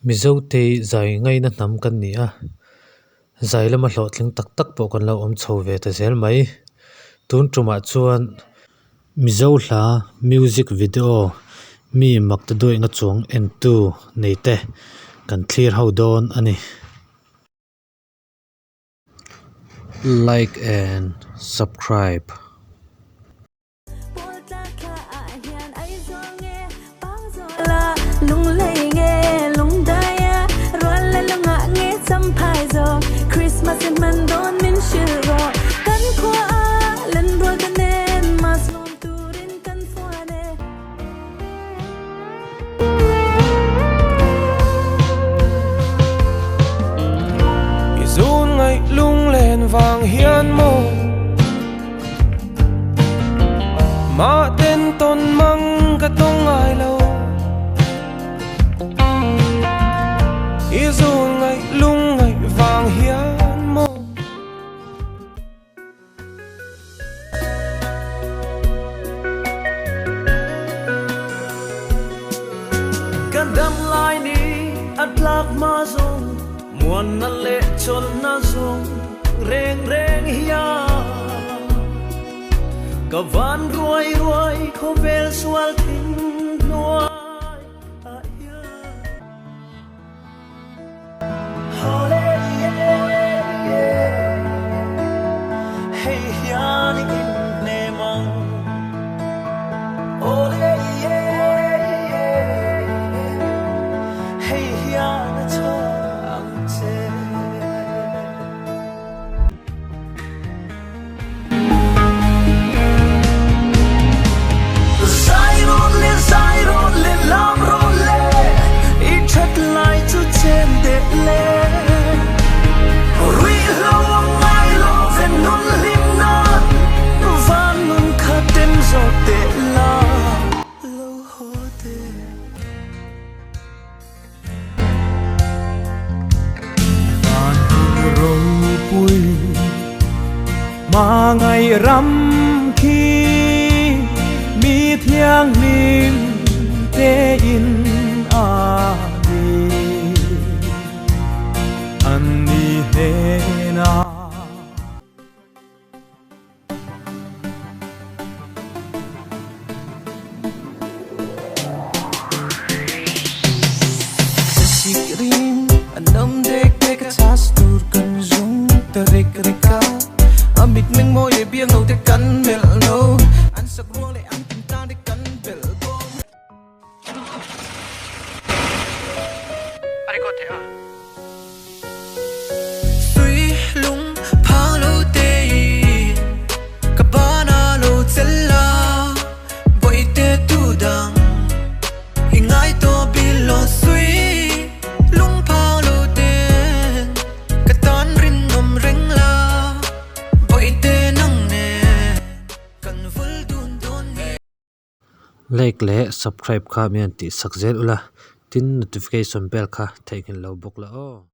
Mizo te zai ngay na nam kan ni a zai lama hlo tling tak tak po kan lo om chho ve ta zel mai tun tuma chuan mizo hla music video mi mak ta doi nga chuang en tu nei te kan clear ho don ani like and subscribe lung lay nghe lung daya roan la lunga nghe sampai zo Christmas in man don min shiro kan kwa len ro kanen mas lom turin kan fuane izun ngai lung len vang hian mo ma ten ton mang ka tong ai lo izun ngai lung ngai vang hian mo kan dam lai ni atlak ma zong muan na le chol na zong reng reng hiya ka van ruai ruai kho vel swal tin nuai a ya hole hey ya ni in ne mang ole hey ya na cho ang che Sai rôn le lam rôn le I chat lại chu chen de le Rui lo ngai lo ven nun lim nan Van nun kha tem zo te la Lo ho te Van roi pui ma ngai ram khi mi thiang nim te in a ni an ni he na Sikrim anam dek dek chas tur kan zung tarik rika Amik meng mo ye biang no te kan mel no An sak ruang le an tin tan de kan bel bom Ari ko te a Sui lung phang lo te ka bana lo chella boy te tu dang hingai to bilo sui lung phang lo te ka tan rin ngom reng la boy te nang ne kan vul dun don ne like le subscribe kha mian ti sakzel ula tin notification bell kha thaikin lo bok la o